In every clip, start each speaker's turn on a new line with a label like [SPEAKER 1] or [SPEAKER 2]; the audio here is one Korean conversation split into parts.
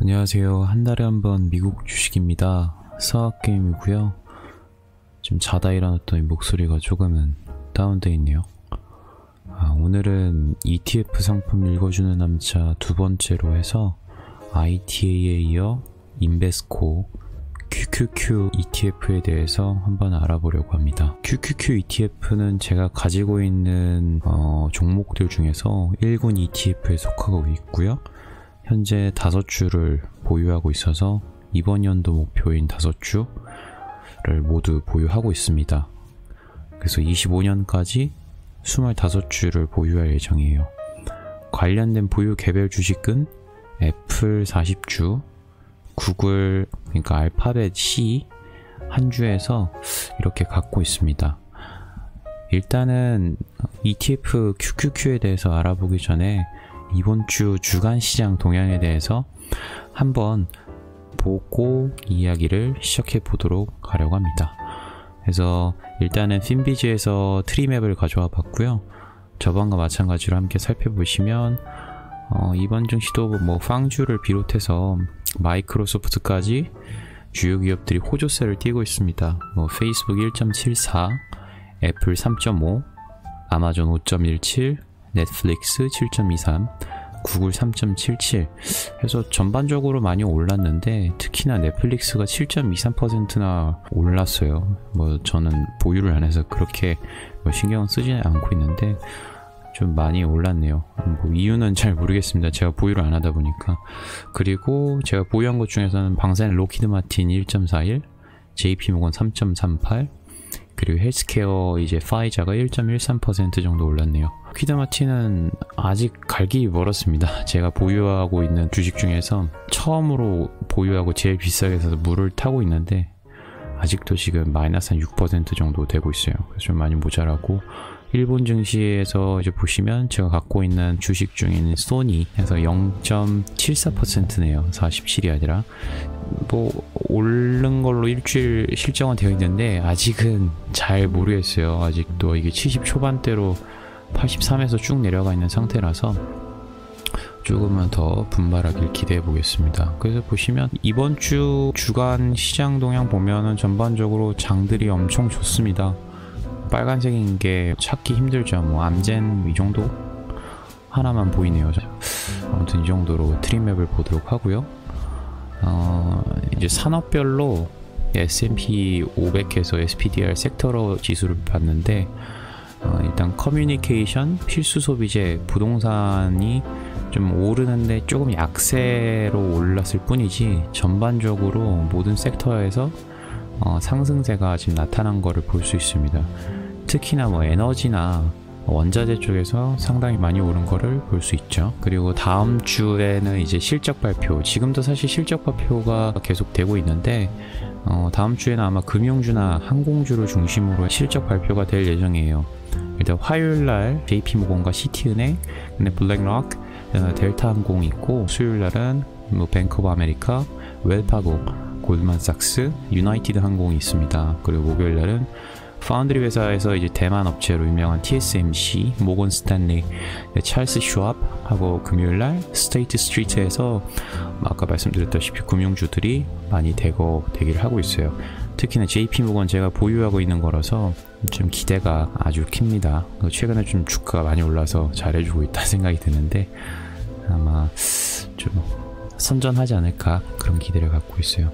[SPEAKER 1] 안녕하세요. 한 달에 한 번 미국 주식입니다. 사학게임이고요. 지금 자다 일어났더니 목소리가 조금은 다운돼 있네요. 오늘은 ETF 상품 읽어주는 남자 두 번째로 해서 ITA에 이어 인베스코 QQQ ETF에 대해서 한번 알아보려고 합니다. QQQ ETF는 제가 가지고 있는 종목들 중에서 1군 ETF에 속하고 있고요. 현재 5주를 보유하고 있어서 이번 연도 목표인 5주를 모두 보유하고 있습니다. 그래서 25년까지 25주를 보유할 예정이에요. 관련된 보유 개별 주식은 애플 40주, 구글, 그러니까 알파벳 C 한 주에서 이렇게 갖고 있습니다. 일단은 ETF QQQ에 대해서 알아보기 전에 이번 주 주간 시장 동향에 대해서 한번 보고 이야기를 시작해 보도록 하려고 합니다. 그래서 일단은 핀비즈에서 트리맵을 가져와 봤고요. 저번과 마찬가지로 함께 살펴보시면 이번 증시도 팡주를 비롯해서 마이크로소프트까지 주요 기업들이 호조세를 띄고 있습니다. 페이스북 1.74, 애플 3.5, 아마존 5.17, 넷플릭스 7.23, 구글 3.77 해서 전반적으로 많이 올랐는데 특히나 넷플릭스가 7.23%나 올랐어요. 저는 보유를 안 해서 그렇게 신경은 쓰지는 않고 있는데 좀 많이 올랐네요. 이유는 잘 모르겠습니다. 제가 보유를 안 하다 보니까. 그리고 제가 보유한 것 중에서는 방사능 로키드 마틴 1.41, JP모건 3.38, 그리고 헬스케어 이제 파이자가 1.13% 정도 올랐네요. 로키드 마틴은 아직 갈 길이 멀었습니다. 제가 보유하고 있는 주식 중에서 처음으로 보유하고 제일 비싸게 사서 물을 타고 있는데 아직도 지금 마이너스 한 6% 정도 되고 있어요. 그래서 좀 많이 모자라고. 일본 증시에서 이제 보시면 제가 갖고 있는 주식 중에는 소니에서 0.74%네요. 47이 아니라. 오른 걸로 일주일 실정은 되어 있는데 아직은 잘 모르겠어요. 아직도 이게 70 초반대로 83에서 쭉 내려가 있는 상태라서 조금은 더 분발하길 기대해 보겠습니다. 그래서 보시면 이번 주 주간 시장 동향 보면은 전반적으로 장들이 엄청 좋습니다. 빨간색인 게 찾기 힘들죠. 암젠 이 정도 하나만 보이네요. 아무튼 이 정도로 트리맵을 보도록 하고요. 이제 산업별로 S&P 500에서 SPDR 섹터로 지수를 봤는데 일단 커뮤니케이션, 필수 소비재, 부동산이 좀 오르는데 조금 약세로 올랐을 뿐이지 전반적으로 모든 섹터에서 상승세가 지금 나타난 거를 볼 수 있습니다. 특히나 에너지나 원자재 쪽에서 상당히 많이 오른 거를 볼 수 있죠. 그리고 다음 주에는 이제 실적 발표, 지금도 사실 실적 발표가 계속 되고 있는데 다음 주에는 아마 금융주나 항공주를 중심으로 실적 발표가 될 예정이에요. 일단 화요일날 JP모건과 시티은행, 근데 블랙록, 델타항공이 있고 수요일날은 뱅크 오브 아메리카, 웰파고, 골드만삭스, 유나이티드 항공이 있습니다. 그리고 목요일날은 파운드리 회사에서 이제 대만 업체로 유명한 TSMC, 모건 스탠리, 찰스 슈왑하고 금요일날 스테이트 스트리트에서 아까 말씀드렸다시피 금융주들이 많이 대기를 하고 있어요. 특히나 JP모건 제가 보유하고 있는 거라서 좀 기대가 아주 큽니다. 최근에 좀 주가가 많이 올라서 잘해주고 있다 생각이 드는데 아마 좀 선전하지 않을까 그런 기대를 갖고 있어요.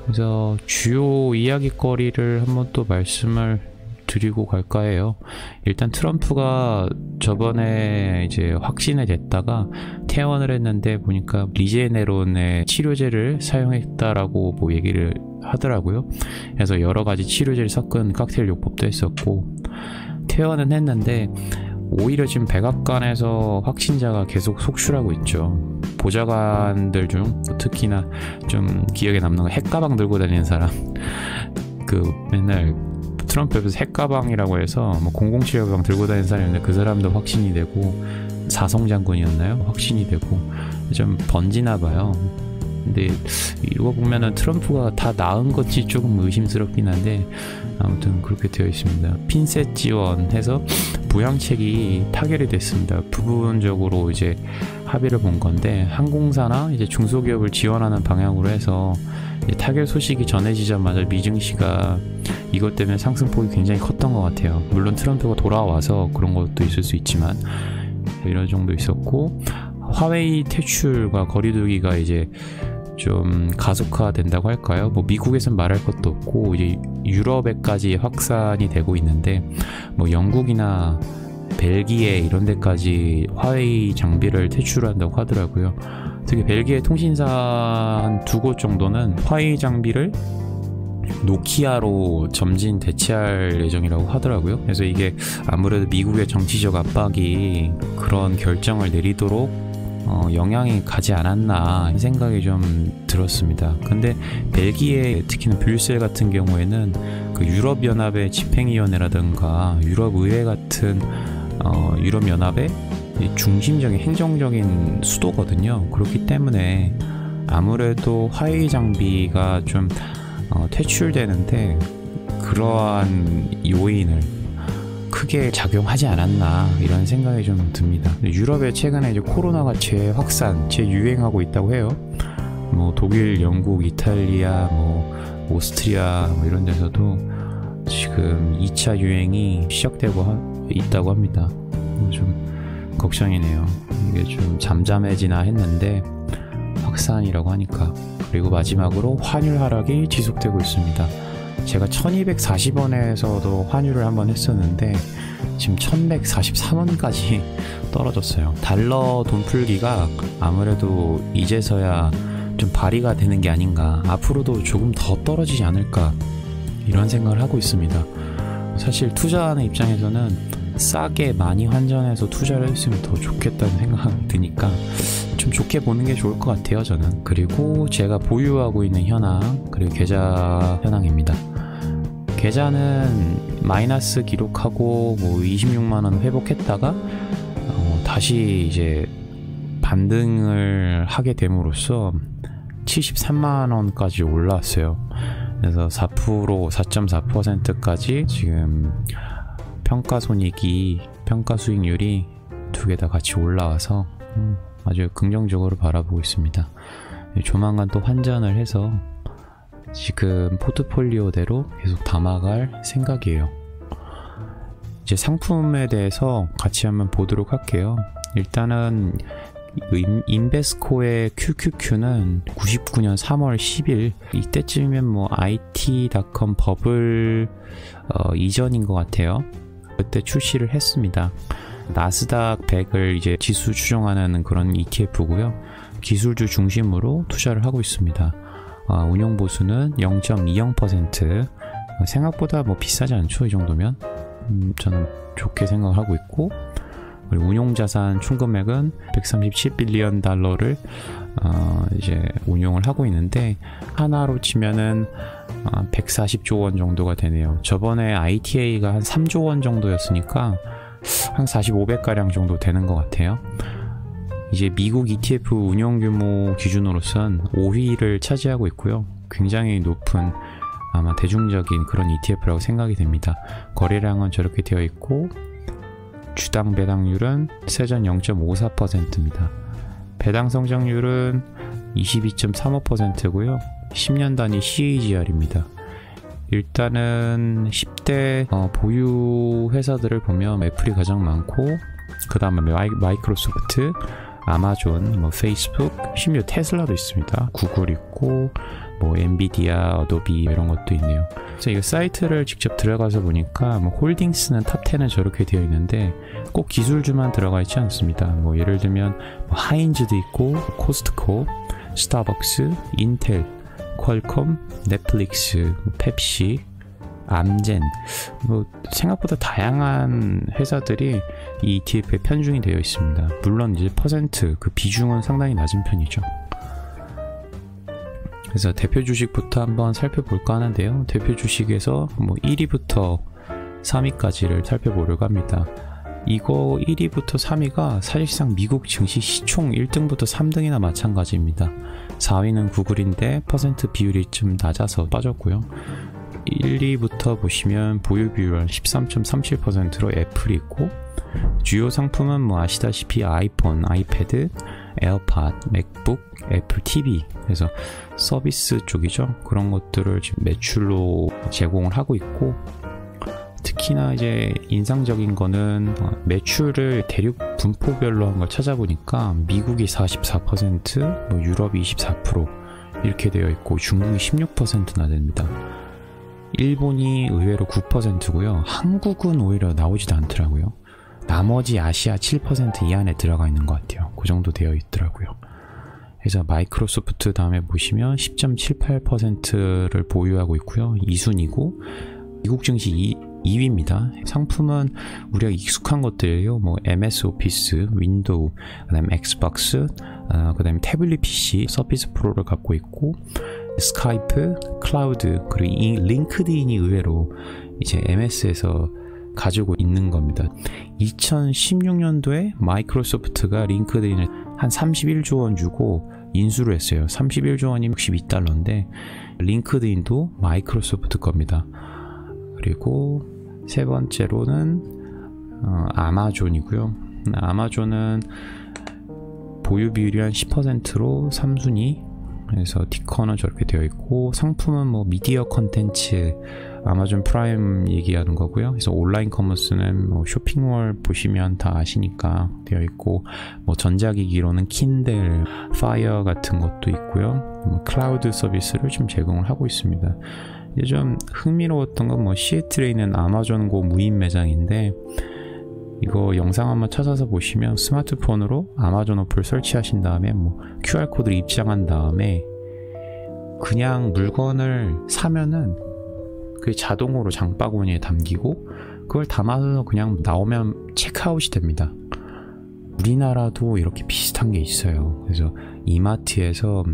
[SPEAKER 1] 그래서 주요 이야기거리를 한번 또 말씀을 드리고 갈까 해요. 일단 트럼프가 저번에 이제 확진이 됐다가 퇴원을 했는데 보니까 리제네론의 치료제를 사용했다라고 얘기를 하더라고요. 그래서 여러 가지 치료제를 섞은 칵테일 요법도 했었고 퇴원은 했는데 오히려 지금 백악관에서 확진자가 계속 속출하고 있죠. 보좌관들 중 특히나 좀 기억에 남는 거 핵가방 들고 다니는 사람, 맨날 트럼프 옆에서 핵가방이라고 해서 007 가방 들고 다니는 사람인데 그 사람도 확진이 되고 사성 장군이었나요? 확진이 되고 좀 번지나 봐요. 근데 이거 보면은 트럼프가 다 나은 것이 조금 의심스럽긴 한데 아무튼 그렇게 되어 있습니다. 핀셋 지원해서 부양책이 타결이 됐습니다. 부분적으로 이제 합의를 본 건데, 항공사나 이제 중소기업을 지원하는 방향으로 해서 타결 소식이 전해지자마자 미증시가 이것 때문에 상승폭이 굉장히 컸던 것 같아요. 물론 트럼프가 돌아와서 그런 것도 있을 수 있지만 이런 정도 있었고, 화웨이 퇴출과 거리두기가 이제 좀 가속화된다고 할까요? 뭐 미국에선 말할 것도 없고 이제 유럽에까지 확산이 되고 있는데, 뭐 영국이나 벨기에 이런 데까지 화웨이 장비를 퇴출한다고 하더라고요. 특히 벨기에 통신사 한 2곳 정도는 화웨이 장비를 노키아로 점진 대체할 예정이라고 하더라고요. 그래서 이게 아무래도 미국의 정치적 압박이 그런 결정을 내리도록 영향이 가지 않았나 생각이 좀 들었습니다. 근데 벨기에, 특히나 브뤼셀 같은 경우에는 그 유럽연합의 집행위원회라든가 유럽의회 같은 유럽연합의 중심적인 행정적인 수도거든요. 그렇기 때문에 아무래도 화웨이 장비가 좀 퇴출되는데 그러한 요인을 크게 작용하지 않았나 이런 생각이 좀 듭니다. 유럽에 최근에 이제 코로나가 재확산, 재유행하고 있다고 해요. 뭐 독일, 영국, 이탈리아, 뭐 오스트리아 뭐 이런 데서도 지금 2차 유행이 시작되고 있다고 합니다. 좀 걱정이네요. 이게 좀 잠잠해지나 했는데 확산이라고 하니까. 그리고 마지막으로 환율 하락이 지속되고 있습니다. 제가 1240원에서도 환율을 한번 했었는데 지금 1143원까지 떨어졌어요. 달러 돈 풀기가 아무래도 이제서야 좀 발휘가 되는 게 아닌가, 앞으로도 조금 더 떨어지지 않을까 이런 생각을 하고 있습니다. 사실 투자하는 입장에서는 싸게 많이 환전해서 투자를 했으면 더 좋겠다는 생각이 드니까 좀 좋게 보는 게 좋을 것 같아요, 저는. 그리고 제가 보유하고 있는 현황, 그리고 계좌 현황입니다. 계좌는 마이너스 기록하고 뭐 26만원 회복했다가 다시 이제 반등을 하게 됨으로써 73만원까지 올라왔어요. 그래서 4.4%까지 지금 평가손익이, 평가수익률이 두 개 다 같이 올라와서 아주 긍정적으로 바라보고 있습니다. 조만간 또 환전을 해서 지금 포트폴리오대로 계속 담아갈 생각이에요. 이제 상품에 대해서 같이 한번 보도록 할게요. 일단은 인베스코의 QQQ는 99년 3월 10일 이때쯤이면 뭐 IT.com 버블 이전인 것 같아요. 그때 출시를 했습니다. 나스닥 100을 이제 지수 추종하는 그런 ETF고요. 기술주 중심으로 투자를 하고 있습니다. 운용 보수는 0.20%. 생각보다 뭐 비싸지 않죠, 이 정도면. 저는 좋게 생각을 하고 있고, 그리고 운용자산 총금액은 137빌리언 달러를 이제 운용을 하고 있는데, 하나로 치면은 140조 원 정도가 되네요. 저번에 ITA가 한 3조 원 정도였으니까 한 45배가량 정도 되는 것 같아요. 이제 미국 ETF 운용 규모 기준으로선 5위를 차지하고 있고요. 굉장히 높은, 아마 대중적인 그런 ETF라고 생각이 됩니다. 거래량은 저렇게 되어 있고, 주당 배당률은 세전 0.54%입니다. 배당 성장률은 22.35%고요. 10년 단위 CAGR입니다. 일단은 10대 보유 회사들을 보면 애플이 가장 많고, 그 다음에 마이크로소프트, 아마존, 뭐 페이스북, 심지어 테슬라도 있습니다. 구글 있고, 뭐 엔비디아, 어도비 이런 것도 있네요. 그래서 이 사이트를 직접 들어가서 보니까 뭐 홀딩스는 탑 10은 저렇게 되어 있는데 꼭 기술주만 들어가 있지 않습니다. 뭐 예를 들면 뭐 하인즈도 있고, 코스트코, 스타벅스, 인텔, 퀄컴, 넷플릭스, 펩시, 암젠, 뭐 생각보다 다양한 회사들이 이 ETF에 편중이 되어 있습니다. 물론 이제 그 비중은 상당히 낮은 편이죠. 그래서 대표 주식부터 한번 살펴볼까 하는데요. 대표 주식에서 뭐 1위부터 3위까지를 살펴보려고 합니다. 이거 1위부터 3위가 사실상 미국 증시 시총 1등부터 3등이나 마찬가지입니다. 4위는 구글인데 퍼센트 비율이 좀 낮아서 빠졌고요. 1, 2부터 보시면 보유 비율 13.37%로 애플이 있고, 주요 상품은 뭐 아시다시피 아이폰, 아이패드, 에어팟, 맥북, 애플 TV, 그래서 서비스 쪽이죠. 그런 것들을 지금 매출로 제공을 하고 있고, 특히나 이제 인상적인 거는 매출을 대륙 분포별로 한 걸 찾아보니까 미국이 44%, 뭐 유럽이 24% 이렇게 되어 있고 중국이 16%나 됩니다. 일본이 의외로 9%고요. 한국은 오히려 나오지도 않더라고요. 나머지 아시아 7% 이 안에 들어가 있는 것 같아요. 그 정도 되어 있더라고요. 그래서 마이크로소프트 다음에 보시면 10.78%를 보유하고 있고요. 2순위고 미국 증시 2위입니다. 상품은 우리가 익숙한 것들이에요. 뭐 MS 오피스, 윈도우, 그다음에 엑스박스, 그다음에 태블릿 PC, 서피스 프로를 갖고 있고 스카이프, 클라우드, 그리고 이 링크드인이 의외로 이제 MS에서 가지고 있는 겁니다. 2016년도에 마이크로소프트가 링크드인을 한 31조 원 주고 인수를 했어요. 31조 원이 62달러인데 링크드인도 마이크로소프트 겁니다. 그리고 세 번째로는 아마존이고요. 아마존은 보유 비율이 한 10%로 3순위, 그래서 티커는 저렇게 되어 있고, 상품은 뭐 미디어 컨텐츠, 아마존 프라임 얘기하는 거고요. 그래서 온라인 커머스는 뭐 쇼핑몰 보시면 다 아시니까 되어 있고, 뭐 전자기기로는 킨들, 파이어 같은 것도 있고요. 뭐 클라우드 서비스를 좀 제공을 하고 있습니다. 이제 좀 흥미로웠던 건 뭐 시애틀에 있는 아마존고 무인 매장인데, 이거 영상 한번 찾아서 보시면 스마트폰으로 아마존 어플 설치하신 다음에 뭐 QR코드를 입장한 다음에 그냥 물건을 사면은 그 자동으로 장바구니에 담기고 그걸 담아서 그냥 나오면 체크아웃이 됩니다. 우리나라도 이렇게 비슷한 게 있어요. 그래서 이마트에서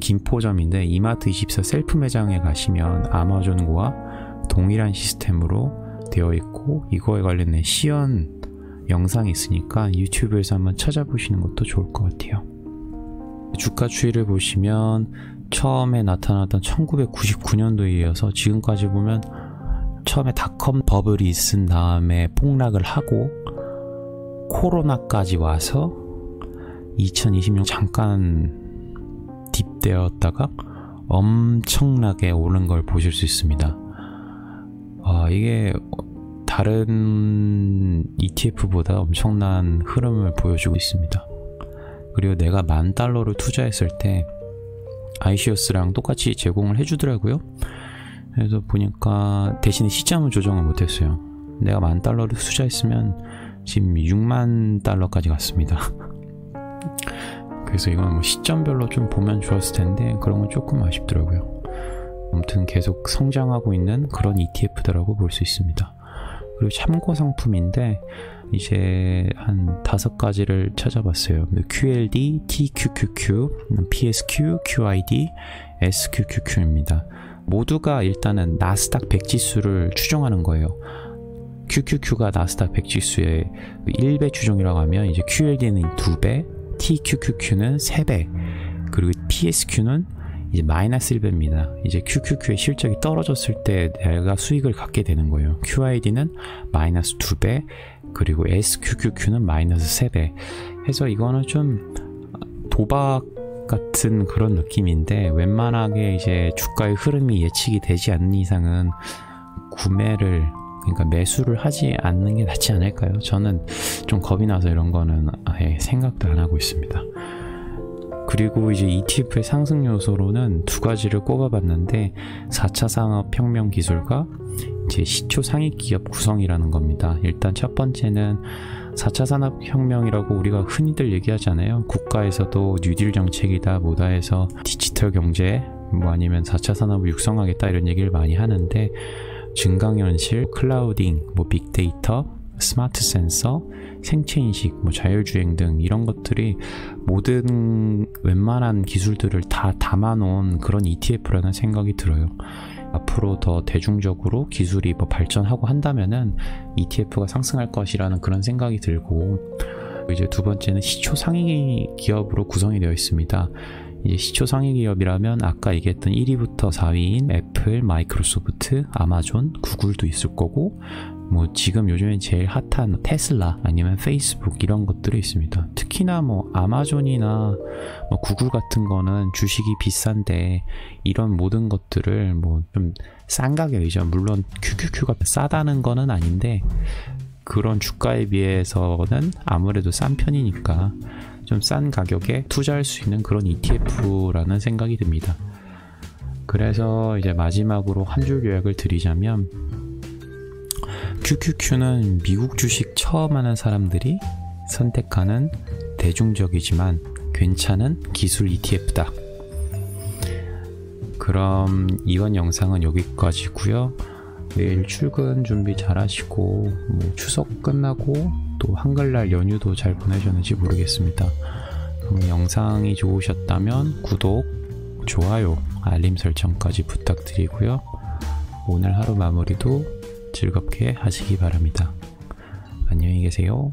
[SPEAKER 1] 김포점인데 이마트24 셀프 매장에 가시면 아마존과 동일한 시스템으로 되어 있고, 이거에 관련된 시연 영상이 있으니까 유튜브에서 한번 찾아보시는 것도 좋을 것 같아요. 주가 추이를 보시면 처음에 나타났던 1999년도에 이어서 지금까지 보면 처음에 닷컴 버블이 있은 다음에 폭락을 하고 코로나까지 와서 2020년 잠깐 딥되었다가 엄청나게 오른 걸 보실 수 있습니다. 이게 다른 ETF보다 엄청난 흐름을 보여주고 있습니다. 그리고 내가 $10,000를 투자했을 때 아이시어스랑 똑같이 제공을 해주더라고요. 그래서 보니까 대신에 시점을 조정을 못했어요. 내가 $10,000를 투자했으면 지금 $60,000까지 갔습니다. 그래서 이건 뭐 시점별로 좀 보면 좋았을 텐데 그런 건 조금 아쉽더라고요. 아무튼 계속 성장하고 있는 그런 ETF다라고 볼 수 있습니다. 그리고 참고 상품인데 이제 한 5가지를 찾아봤어요. QLD, TQQQ, PSQ, QID, SQQQ입니다. 모두가 일단은 나스닥 100 지수를 추종하는 거예요. QQQ가 나스닥 100 지수의 1배 추종이라고 하면 이제 QLD는 2배, TQQQ는 3배, 그리고 PSQ는 이제 마이너스 1배입니다. 이제 QQQ의 실적이 떨어졌을 때 내가 수익을 갖게 되는 거예요. QID는 마이너스 2배, 그리고 SQQQ는 마이너스 3배. 해서 이거는 좀 도박 같은 그런 느낌인데, 웬만하게 이제 주가의 흐름이 예측이 되지 않는 이상은 구매를, 그러니까 매수를 하지 않는 게 낫지 않을까요? 저는 좀 겁이 나서 이런 거는 아예 생각도 안 하고 있습니다. 그리고 이제 ETF의 상승 요소로는 2가지를 꼽아봤는데 4차 산업혁명 기술과 이제 시초 상위 기업 구성이라는 겁니다. 일단 첫 번째는 4차 산업혁명이라고 우리가 흔히들 얘기하잖아요. 국가에서도 뉴딜 정책이다 뭐다 해서 디지털 경제 뭐 아니면 4차 산업을 육성하겠다 이런 얘기를 많이 하는데, 증강현실, 클라우딩, 뭐 빅데이터, 스마트 센서, 생체인식, 뭐 자율주행 등 이런 것들이 모든 웬만한 기술들을 다 담아놓은 그런 ETF라는 생각이 들어요. 앞으로 더 대중적으로 기술이 뭐 발전하고 한다면은 ETF가 상승할 것이라는 그런 생각이 들고, 이제 두 번째는 시초 상위 기업으로 구성이 되어 있습니다. 이제 시초 상위 기업이라면 아까 얘기했던 1위부터 4위인 애플, 마이크로소프트, 아마존, 구글도 있을 거고, 뭐 지금 요즘에 제일 핫한 테슬라 아니면 페이스북 이런 것들이 있습니다. 특히나 뭐 아마존이나 뭐 구글 같은 거는 주식이 비싼데 이런 모든 것들을 뭐 좀 싼 가격이죠. 물론 QQQ가 싸다는 거는 아닌데 그런 주가에 비해서는 아무래도 싼 편이니까 좀 싼 가격에 투자할 수 있는 그런 ETF라는 생각이 듭니다. 그래서 이제 마지막으로 한 줄 요약을 드리자면 QQQ는 미국 주식 처음 하는 사람들이 선택하는 대중적이지만 괜찮은 기술 ETF다. 그럼 이번 영상은 여기까지고요. 내일 출근 준비 잘 하시고 뭐 추석 끝나고 또 한글날 연휴도 잘 보내셨는지 모르겠습니다. 그럼 영상이 좋으셨다면 구독, 좋아요, 알림 설정까지 부탁드리고요. 오늘 하루 마무리도 즐겁게 하시기 바랍니다. 안녕히 계세요.